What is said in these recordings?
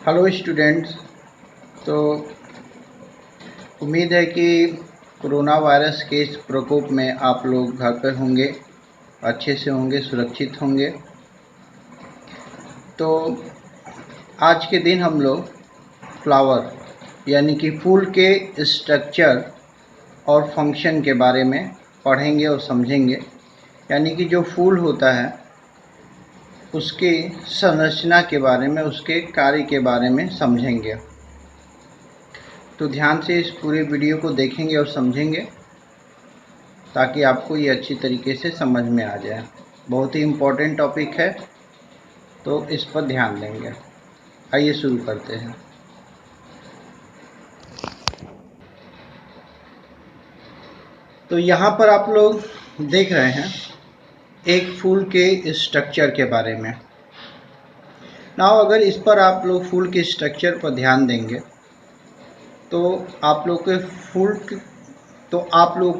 Hello students. तो उम्मीद है कि कोरोना वायरस के इस प्रकोप में आप लोग घर पर होंगे, अच्छे से होंगे, सुरक्षित होंगे। तो आज के दिन हम लोग फ्लावर यानी कि फूल के स्ट्रक्चर और फंक्शन के बारे में पढ़ेंगे और समझेंगे। यानी कि जो फूल होता है उसकी संरचना के बारे में, उसके कार्य के बारे में समझेंगे। तो ध्यान से इस पूरे वीडियो को देखेंगे और समझेंगे ताकि आपको ये अच्छी तरीके से समझ में आ जाए। बहुत ही इम्पोर्टेंट टॉपिक है, तो इस पर ध्यान देंगे। आइए शुरू करते हैं। तो यहाँ पर आप लोग देख रहे हैं एक फूल के स्ट्रक्चर के बारे में। नाउ अगर इस पर आप लोग फूल के स्ट्रक्चर पर ध्यान देंगे तो आप लोग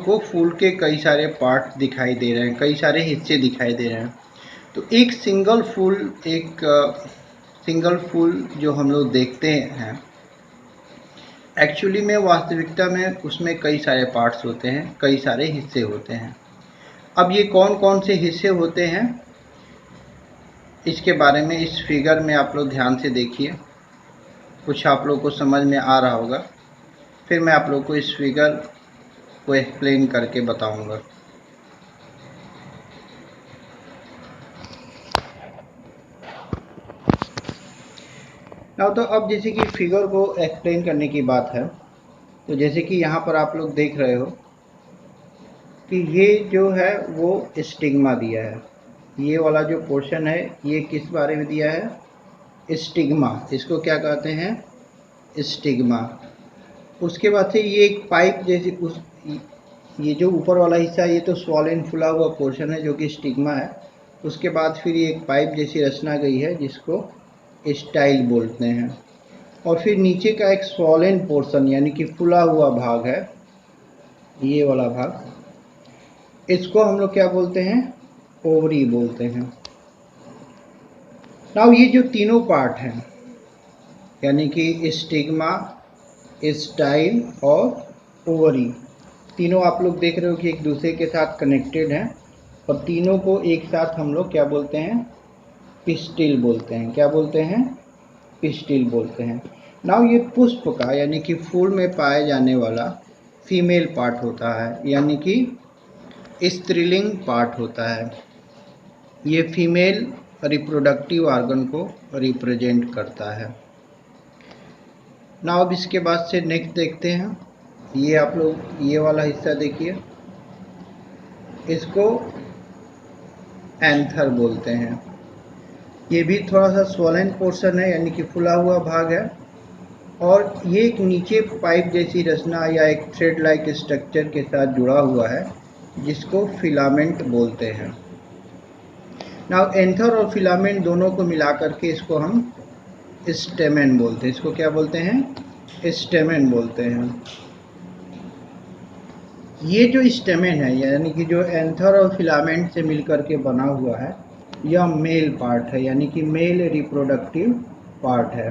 को फूल के कई सारे पार्ट दिखाई दे रहे हैं, कई सारे हिस्से दिखाई दे रहे हैं। तो एक सिंगल फूल जो हम लोग देखते हैं, एक्चुअली में वास्तविकता में उसमें कई सारे पार्ट्स होते हैं, कई सारे हिस्से होते हैं। अब ये कौन कौन से हिस्से होते हैं इसके बारे में इस फिगर में आप लोग ध्यान से देखिए। कुछ आप लोग को समझ में आ रहा होगा, फिर मैं आप लोग को इस फिगर को एक्सप्लेन करके बताऊंगा। तो अब जैसे कि फिगर को एक्सप्लेन करने की बात है, तो जैसे कि यहाँ पर आप लोग देख रहे हो कि ये जो है वो स्टिग्मा दिया है। ये वाला जो पोर्शन है ये किस बारे में दिया है? स्टिग्मा। इसको क्या कहते हैं? स्टिग्मा। उसके बाद से ये एक पाइप जैसी ये जो ऊपर वाला हिस्सा ये तो स्वॉलन फुला हुआ पोर्शन है जो कि स्टिग्मा है। उसके बाद फिर ये एक पाइप जैसी रचना गई है जिसको स्टाइल बोलते हैं। और फिर नीचे का एक स्वॉलन पोर्शन यानी कि फुला हुआ भाग है, ये वाला भाग, इसको हम लोग क्या बोलते हैं? ओवरी बोलते हैं। नाउ ये जो तीनों पार्ट हैं यानी कि स्टिग्मा, स्टाइल और ओवरी, तीनों आप लोग देख रहे हो कि एक दूसरे के साथ कनेक्टेड हैं और तीनों को एक साथ हम लोग क्या बोलते हैं? पिस्टिल बोलते हैं। क्या बोलते हैं? पिस्टिल बोलते हैं। नाउ ये पुष्प का यानी कि फूल में पाए जाने वाला फीमेल पार्ट होता है, यानी कि स्त्रीलिंग पार्ट होता है। ये फीमेल रिप्रोडक्टिव ऑर्गन को रिप्रेजेंट करता है। नाउ अब इसके बाद से नेक्स्ट देखते हैं। ये आप लोग ये वाला हिस्सा देखिए, इसको एंथर बोलते हैं। ये भी थोड़ा सा स्वॉलन पोर्शन है यानी कि फुला हुआ भाग है और ये एक नीचे पाइप जैसी रचना या एक थ्रेड लाइक स्ट्रक्चर के साथ जुड़ा हुआ है जिसको फिलामेंट बोलते हैं। नाउ एंथर और फिलामेंट दोनों को मिला करके इसको हम स्टेमेन बोलते हैं। इसको क्या बोलते हैं? स्टेमेन बोलते हैं। ये जो स्टेमेन है यानी कि जो एंथर और फिलामेंट से मिलकर के बना हुआ है, यह मेल पार्ट है यानी कि मेल रिप्रोडक्टिव पार्ट है।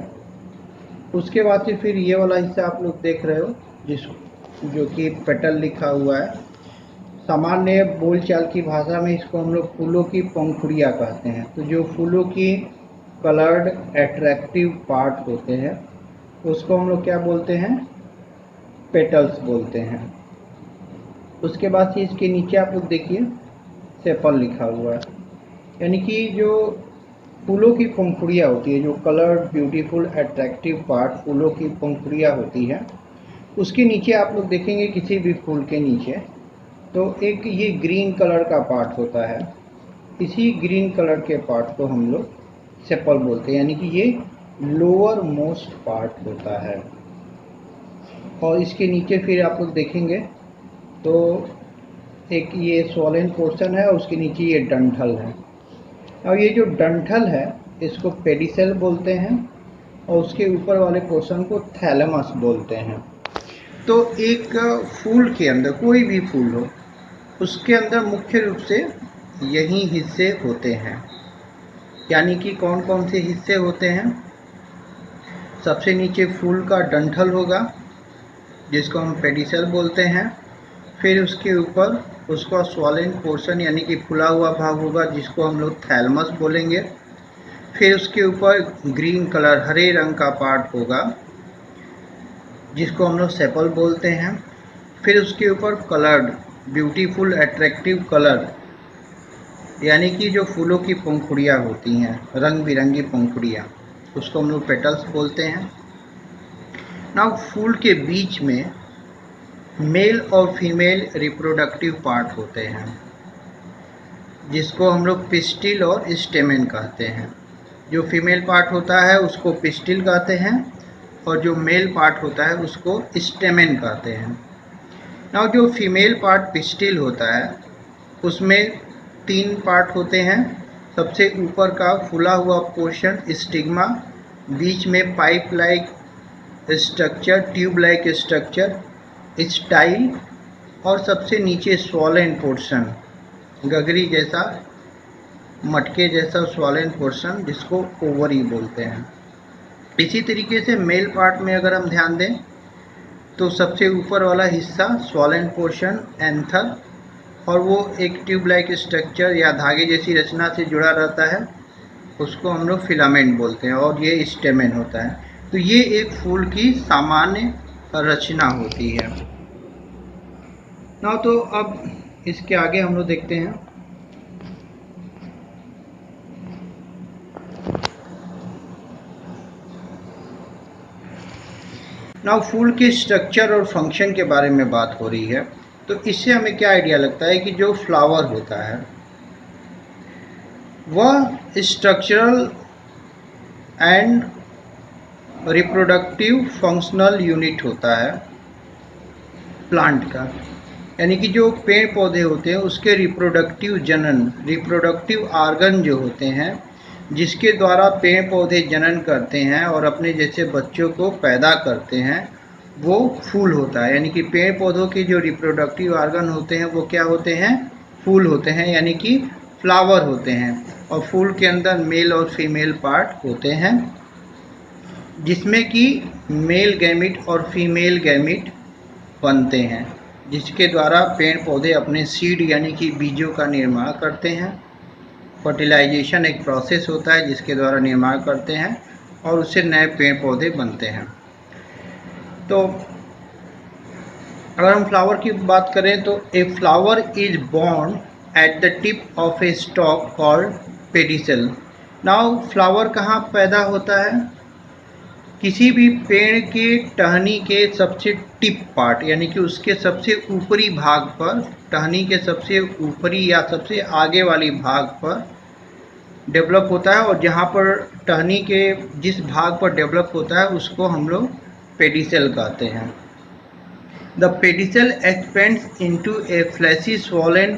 उसके बाद से फिर ये वाला हिस्सा आप लोग देख रहे हो जो कि पेटल लिखा हुआ है। सामान्य बोलचाल की भाषा में इसको हम लोग फूलों की पंखुड़ियाँ कहते हैं। तो जो फूलों की कलर्ड एट्रैक्टिव पार्ट होते हैं उसको हम लोग क्या बोलते हैं? पेटल्स बोलते हैं। उसके बाद से इसके नीचे आप लोग देखिए सेपल लिखा हुआ है, यानी कि जो फूलों की पंखुड़ियाँ होती है, जो कलर्ड ब्यूटीफुल एट्रैक्टिव पार्ट फूलों की पंखुड़ियाँ होती है, उसके नीचे आप लोग देखेंगे किसी भी फूल के नीचे तो एक ये ग्रीन कलर का पार्ट होता है। इसी ग्रीन कलर के पार्ट को हम लोग सेपल बोलते हैं, यानी कि ये लोअर मोस्ट पार्ट होता है। और इसके नीचे फिर आप लोग देखेंगे तो एक ये स्वॉलन पोर्शन है और उसके नीचे ये डंठल है। और ये जो डंठल है इसको पेडिसेल बोलते हैं और उसके ऊपर वाले पोर्शन को थैलेमस बोलते हैं। तो एक फूल के अंदर, कोई भी फूल हो, उसके अंदर मुख्य रूप से यही हिस्से होते हैं। यानी कि कौन कौन से हिस्से होते हैं? सबसे नीचे फूल का डंठल होगा जिसको हम पेडिसल बोलते हैं। फिर उसके ऊपर उसका स्वॉलेन पोर्शन यानी कि फूला हुआ भाग होगा जिसको हम लोग थैलमस बोलेंगे। फिर उसके ऊपर ग्रीन कलर हरे रंग का पार्ट होगा जिसको हम लोग सेपल बोलते हैं। फिर उसके ऊपर कलर्ड ब्यूटीफुल अट्रैक्टिव कलर यानी कि जो फूलों की पंखुड़ियाँ होती हैं, रंग बिरंगी पंखुड़ियाँ, उसको हम लोग पेटल्स बोलते हैं। नाउ फूल के बीच में मेल और फीमेल रिप्रोडक्टिव पार्ट होते हैं जिसको हम लोग पिस्टिल और स्टेमेन कहते हैं। जो फीमेल पार्ट होता है उसको पिस्टिल कहते हैं और जो मेल पार्ट होता है उसको स्टेमेन कहते हैं। नाउ जो फीमेल पार्ट पिस्टिल होता है उसमें 3 पार्ट होते हैं। सबसे ऊपर का फूला हुआ पोर्शन स्टिग्मा, बीच में pipe like structure, tube like structure style, और सबसे नीचे स्वॉलेन पोर्शन, गगरी जैसा, मटके जैसा स्वॉलेन पोर्शन जिसको ओवरी बोलते हैं। इसी तरीके से मेल पार्ट में अगर हम ध्यान दें तो सबसे ऊपर वाला हिस्सा स्वॉलेन पोर्शन एंथर, और वो एक ट्यूब लाइक स्ट्रक्चर या धागे जैसी रचना से जुड़ा रहता है, उसको हम लोग फिलामेंट बोलते हैं, और ये स्टेमेन होता है। तो ये एक फूल की सामान्य रचना होती है ना। तो अब इसके आगे हम लोग देखते हैं। नाउ फूल के स्ट्रक्चर और फंक्शन के बारे में बात हो रही है, तो इससे हमें क्या आइडिया लगता है कि जो फ्लावर होता है वह structural and reproductive functional unit होता है प्लांट का। यानी कि जो पेड़ पौधे होते हैं उसके रिप्रोडक्टिव जनन, रिप्रोडक्टिव आर्गन जो होते हैं जिसके द्वारा पेड़ पौधे जनन करते हैं और अपने जैसे बच्चों को पैदा करते हैं, वो फूल होता है। यानी कि पेड़ पौधों के जो रिप्रोडक्टिव आर्गन होते हैं वो क्या होते हैं? फूल होते हैं, यानी कि फ्लावर होते हैं। और फूल के अंदर मेल और फीमेल पार्ट होते हैं जिसमें कि मेल गैमिट और फीमेल गैमिट बनते हैं, जिसके द्वारा पेड़ पौधे अपने सीड यानी कि बीजों का निर्माण करते हैं। फर्टिलाइजेशन एक प्रोसेस होता है जिसके द्वारा निर्माण करते हैं और उससे नए पेड़ पौधे बनते हैं। तो अगर हम फ्लावर की बात करें तो a flower is born at the tip of a stalk called pedicel. Now flower कहाँ पैदा होता है? किसी भी पेड़ के टहनी के सबसे टिप पार्ट यानी कि उसके सबसे ऊपरी भाग पर, टहनी के सबसे ऊपरी या सबसे आगे वाली भाग पर डेवलप होता है, और जहाँ पर टहनी के जिस भाग पर डेवलप होता है उसको हम लोग पेडिसल कहते हैं। The pedicel expands into a fleshy swollen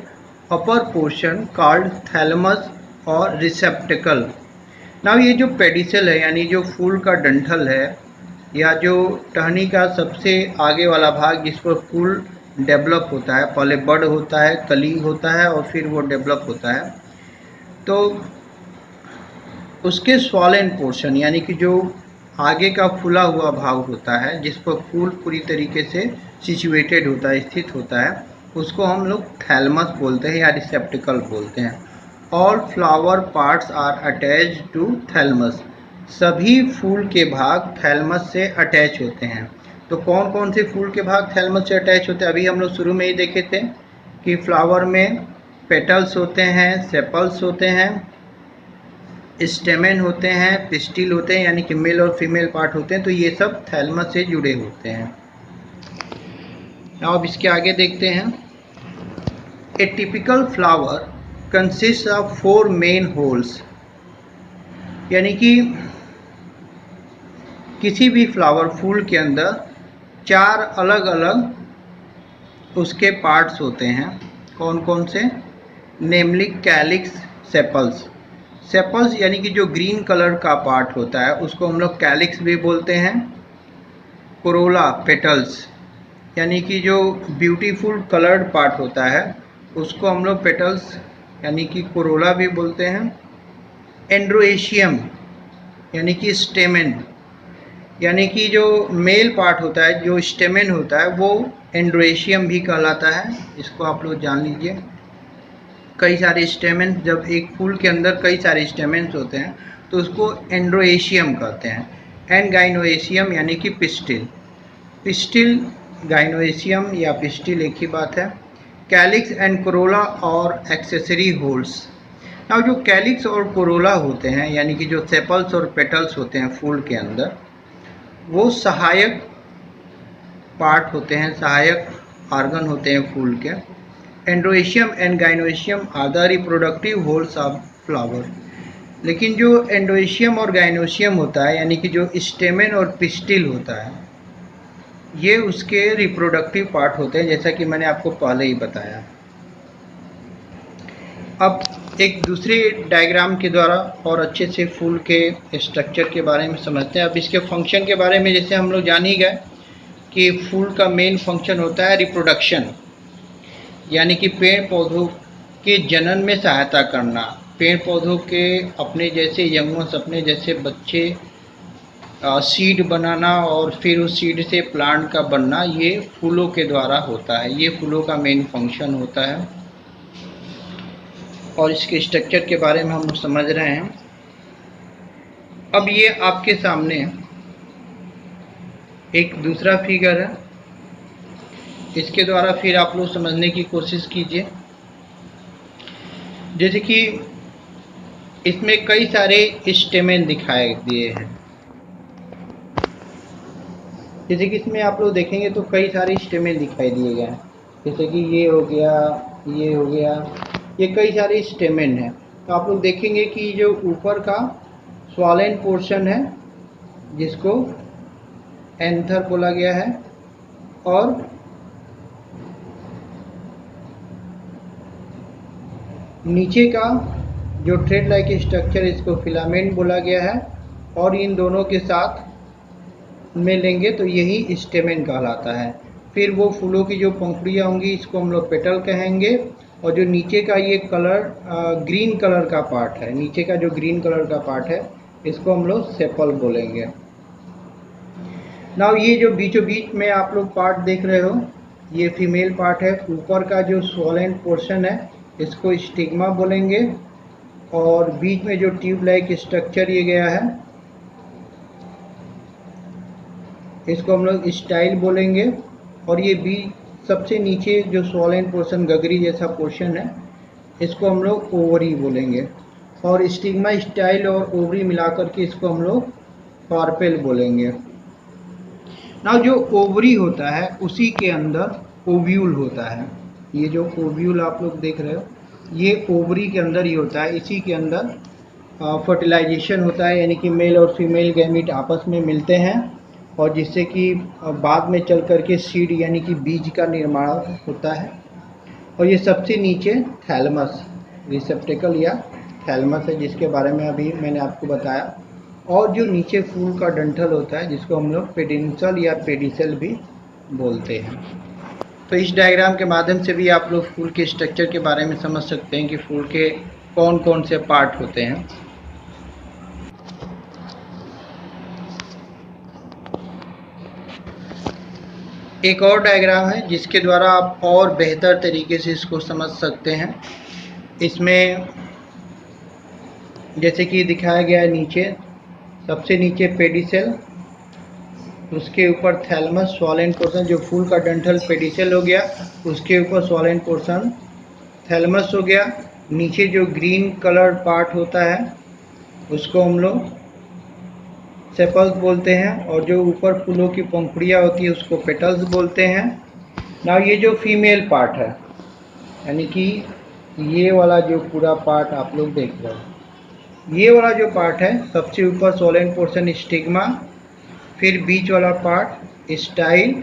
upper portion called thalamus और रिसेप्टिकल। नाउ ये जो पेडिसल है यानी जो फूल का डंठल है या जो टहनी का सबसे आगे वाला भाग जिस पर फूल डेवलप होता है, पहले बड होता है, कली होता है और फिर वो डेवलप होता है, तो उसके स्वॉलेन पोर्शन यानी कि जो आगे का फूला हुआ भाग होता है जिस पर फूल पूरी तरीके से सिचुएटेड होता है, स्थित होता है, उसको हम लोग थैलेमस बोलते हैं या रिसेप्टिकल बोलते हैं। All flower parts are attached to thalamus. सभी फूल के भाग थैलेमस से अटैच होते हैं। तो कौन कौन से फूल के भाग थैलेमस से अटैच होते हैं? अभी हम लोग शुरू में ही देखे थे कि फ्लावर में पेटल्स होते हैं, सेपल्स होते हैं, स्टेमेन होते हैं, पिस्टिल होते हैं, यानी कि मेल और फीमेल पार्ट होते हैं। तो ये सब थैलेमस से जुड़े होते हैं। अब इसके आगे देखते हैं। ए typical flower consist of 4 main holes. यानी कि किसी भी फ्लावर फूल के अंदर 4 अलग अलग उसके पार्ट्स होते हैं। कौन कौन से? नेमली कैलिक्स, सेपल्स। सेपल्स यानी कि जो ग्रीन कलर का पार्ट होता है उसको हम लोग कैलिक्स भी बोलते हैं। कोरोला, पेटल्स यानी कि जो ब्यूटीफुल कलर्ड पार्ट होता है उसको हम लोग पेटल्स यानी कि कोरोला भी बोलते हैं। एंड्रोएशियम यानी कि स्टेमेन, यानी कि जो मेल पार्ट होता है, जो स्टेमेन होता है, वो एंड्रोएशियम भी कहलाता है। इसको आप लोग जान लीजिए। कई सारे स्टेमेन, जब एक फूल के अंदर कई सारे स्टेमेन्स होते हैं तो उसको एंड्रोएशियम कहते हैं। एंड गाइनोएशियम यानी कि पिस्टिल। पिस्टिल, गाइनोएशियम या पिस्टिल एक ही बात है। कैलिक्स एंड कोरोला और एक्सेसरी होल्स। नाउ जो कैलिक्स और कोरोला होते हैं, यानी कि जो सेपल्स और पेटल्स होते हैं फूल के अंदर, वो सहायक पार्ट होते हैं, सहायक ऑर्गन होते हैं फूल के। Androecium and gynoecium are the reproductive whorls of flower. लेकिन जो एंड्रोएशियम और गाइनोएशियम होता है, यानी कि जो स्टेमेन और पिस्टिल होता है, ये उसके रिप्रोडक्टिव पार्ट होते हैं, जैसा कि मैंने आपको पहले ही बताया। अब एक दूसरे डायग्राम के द्वारा और अच्छे से फूल के स्ट्रक्चर के बारे में समझते हैं। अब इसके फंक्शन के बारे में जैसे हम लोग जान ही गए कि फूल का मेन फंक्शन होता है रिप्रोडक्शन, यानी कि पेड़ पौधों के जनन में सहायता करना। पेड़ पौधों के अपने जैसे यंगों, अपने जैसे बच्चे सीड बनाना और फिर उस सीड से प्लांट का बनना, ये फूलों के द्वारा होता है। ये फूलों का मेन फंक्शन होता है और इसके स्ट्रक्चर के बारे में हम लोग समझ रहे हैं। अब ये आपके सामने एक दूसरा फिगर है, इसके द्वारा फिर आप लोग समझने की कोशिश कीजिए। जैसे कि इसमें कई सारे स्टेमेन दिखाए दिए हैं, जैसे कि इसमें आप लोग देखेंगे तो कई सारे स्टेमेन दिखाई दिए गए हैं। जैसे कि ये हो गया, ये हो गया, ये कई सारे स्टेमेन हैं। तो आप लोग देखेंगे कि जो ऊपर का स्वॉलेन पोर्शन है, जिसको एंथर बोला गया है, और नीचे का जो थ्रेड लाइक स्ट्रक्चर, इसको फिलामेंट बोला गया है। और इन दोनों के साथ में लेंगे तो यही स्टेमेन कहलाता है। फिर वो फूलों की जो पंखुड़ियाँ होंगी, इसको हम लोग पेटल कहेंगे। और जो नीचे का ये कलर ग्रीन कलर का पार्ट है, नीचे का जो ग्रीन कलर का पार्ट है, इसको हम लोग सेपल बोलेंगे। नाउ ये जो बीचों बीच में आप लोग पार्ट देख रहे हो, ये फीमेल पार्ट है। ऊपर का जो स्वॉलेंट पोर्शन है, इसको स्टिग्मा बोलेंगे। और बीच में जो ट्यूब लाइक स्ट्रक्चर ये गया है, इसको हम लोग स्टाइल बोलेंगे। और ये बीच सबसे नीचे जो स्वॉलेंट पोर्शन, गगरी जैसा पोर्शन है, इसको हम लोग ओवरी बोलेंगे। और स्टिग्मा, स्टाइल और ओवरी मिलाकर के इसको हम लोग कार्पेल बोलेंगे। ना जो ओवरी होता है, उसी के अंदर ओव्यूल होता है। ये जो ओव्यूल आप लोग देख रहे हो, ये ओवरी के अंदर ही होता है। इसी के अंदर फर्टिलाइजेशन होता है, यानी कि मेल और फीमेल गैमीट आपस में मिलते हैं, और जिससे कि बाद में चल करके सीड यानी कि बीज का निर्माण होता है। और ये सबसे नीचे थैलमस, रिसेप्टेकल या थैलमस है, जिसके बारे में अभी मैंने आपको बताया। और जो नीचे फूल का डंठल होता है, जिसको हम लोग पेडिंसल या पेडिसल भी बोलते हैं। तो इस डायग्राम के माध्यम से भी आप लोग फूल के स्ट्रक्चर के बारे में समझ सकते हैं कि फूल के कौन कौन से पार्ट होते हैं। एक और डायग्राम है जिसके द्वारा आप और बेहतर तरीके से इसको समझ सकते हैं। इसमें जैसे कि दिखाया गया है, नीचे सबसे नीचे पेडिसेल, उसके ऊपर थैलमस, स्वॉलेंट पोर्शन, जो फूल का डंठल पेडिसेल हो गया, उसके ऊपर स्वॉलेंट पोर्शन थैलमस हो गया। नीचे जो ग्रीन कलर पार्ट होता है, उसको हम लोग सेपल्स बोलते हैं। और जो ऊपर फूलों की पंखुड़ियाँ होती है, उसको पेटल्स बोलते हैं। ना ये जो फीमेल पार्ट है, यानी कि ये वाला जो पूरा पार्ट आप लोग देख रहे हो, ये वाला जो पार्ट है, सबसे ऊपर स्वॉलेंट पोर्शन स्टिग्मा, फिर बीच वाला पार्ट स्टाइल,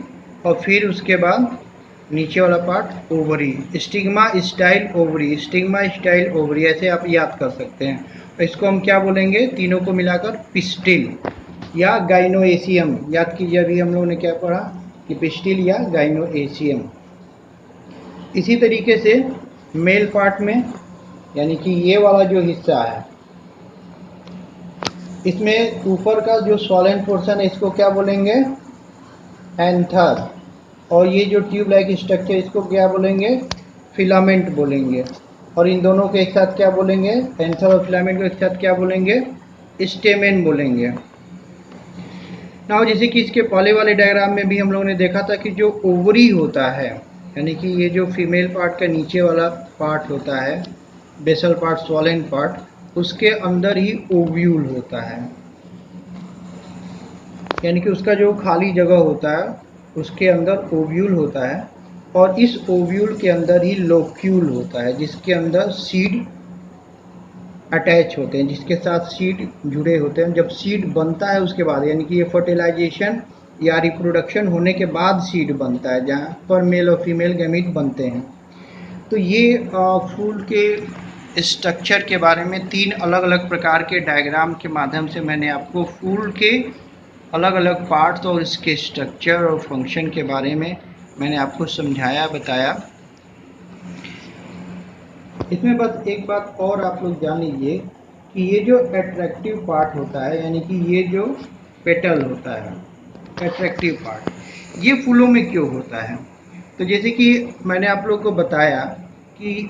और फिर उसके बाद नीचे वाला part ovary. Stigma, style, ovary, stigma, style, ovary, ऐसे आप याद कर सकते हैं। इसको हम क्या बोलेंगे, तीनों को मिलाकर पिस्टिल या गाइनोएशियम। याद कीजिए, अभी हम लोगों ने क्या पढ़ा कि पिस्टिल या गाइनोएशियम। इसी तरीके से मेल पार्ट में, यानी कि ये वाला जो हिस्सा है, इसमें ऊपर का जो सॉलिड पोर्शन है इसको क्या बोलेंगे, एंथर, और ये जो ट्यूब लाइक स्ट्रक्चर इसको क्या बोलेंगे, फिलामेंट बोलेंगे। और इन दोनों को एक साथ क्या बोलेंगे, एंथर और फिलामेंट को एक साथ क्या बोलेंगे, स्टेमेन बोलेंगे। ना जैसे कि इसके पहले वाले डायग्राम में भी हम लोगों ने देखा था कि जो ओवरी होता है, यानी कि ये जो फीमेल पार्ट का नीचे वाला पार्ट होता है, बेसल पार्ट, स्वॉलेन पार्ट, उसके अंदर ही ओव्यूल होता है, यानी कि उसका जो खाली जगह होता है उसके अंदर ओव्यूल होता है। और इस ओव्यूल के अंदर ही लोक्यूल होता है, जिसके अंदर सीड अटैच होते हैं, जिसके साथ सीड जुड़े होते हैं। जब सीड बनता है उसके बाद, यानी कि ये फर्टिलाइजेशन या रिप्रोडक्शन होने के बाद सीड बनता है, जहाँ पर मेल और फीमेल गैमीट बनते हैं। तो ये फूल के स्ट्रक्चर के बारे में 3 अलग अलग प्रकार के डायग्राम के माध्यम से मैंने आपको फूल के अलग अलग पार्ट्स और इसके स्ट्रक्चर और फंक्शन के बारे में मैंने आपको समझाया, बताया। इसमें बस एक बात और आप लोग जान लीजिए कि ये जो अट्रैक्टिव पार्ट होता है, यानी कि ये जो पेटल होता है, अट्रैक्टिव पार्ट, ये फूलों में क्यों होता है। तो जैसे कि मैंने आप लोग को बताया कि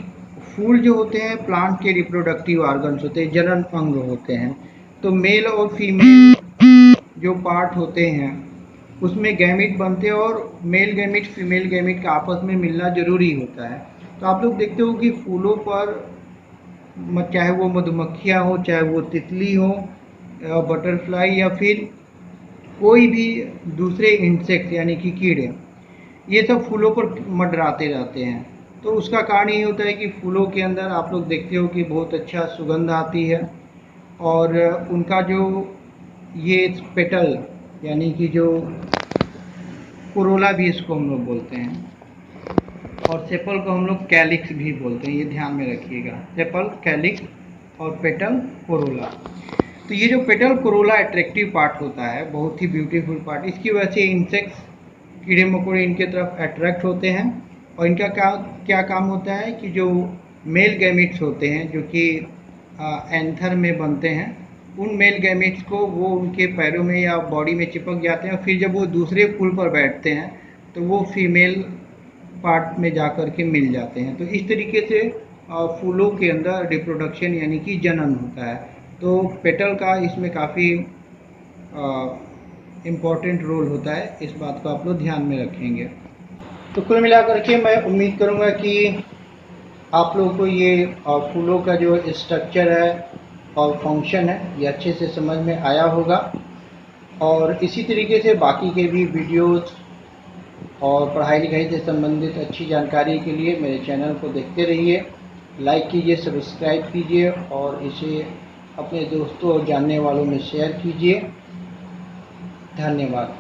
फूल जो होते हैं प्लांट के रिप्रोडक्टिव ऑर्गन्स होते हैं, जनन अंग होते हैं। तो मेल और फीमेल जो पार्ट होते हैं उसमें गैमीट बनते हैं, और मेल गैमीट फीमेल गैमीट का आपस में मिलना जरूरी होता है। तो आप लोग देखते हो कि फूलों पर चाहे वो मधुमक्खियाँ हो, चाहे वो तितली हो, बटरफ्लाई, या फिर कोई भी दूसरे इंसेक्ट यानी कि कीड़े, ये सब फूलों पर मंडराते रहते हैं। तो उसका कारण ये होता है कि फूलों के अंदर आप लोग देखते हो कि बहुत अच्छा सुगंध आती है, और उनका जो ये पेटल, यानी कि जो कोरोला भी इसको हम लोग बोलते हैं, और सेपल को हम लोग कैलिक्स भी बोलते हैं, ये ध्यान में रखिएगा, सेपल, कैलिक्स और पेटल, कोरोला। तो ये जो पेटल कोरोला अट्रैक्टिव पार्ट होता है, बहुत ही ब्यूटीफुल पार्ट, इसकी वजह से इंसेक्ट्स, कीड़े मकोड़े इनके तरफ अट्रैक्ट होते हैं। और इनका क्या काम होता है कि जो मेल गैमिट्स होते हैं जो कि एंथर में बनते हैं, उन मेल गैमिट्स को वो उनके पैरों में या बॉडी में चिपक जाते हैं, और फिर जब वो दूसरे फूल पर बैठते हैं तो वो फीमेल पार्ट में जा कर के मिल जाते हैं। तो इस तरीके से फूलों के अंदर रिप्रोडक्शन यानी कि जनन होता है। तो पेटल का इसमें काफ़ी इम्पॉर्टेंट रोल होता है, इस बात को आप लोग ध्यान में रखेंगे। तो कुल मिलाकर के मैं उम्मीद करूँगा कि आप लोगों को ये फूलों का जो स्ट्रक्चर है और फंक्शन है ये अच्छे से समझ में आया होगा। और इसी तरीके से बाकी के भी वीडियोस और पढ़ाई लिखाई से संबंधित अच्छी जानकारी के लिए मेरे चैनल को देखते रहिए, लाइक कीजिए, सब्सक्राइब कीजिए, और इसे अपने दोस्तों और जानने वालों में शेयर कीजिए। धन्यवाद।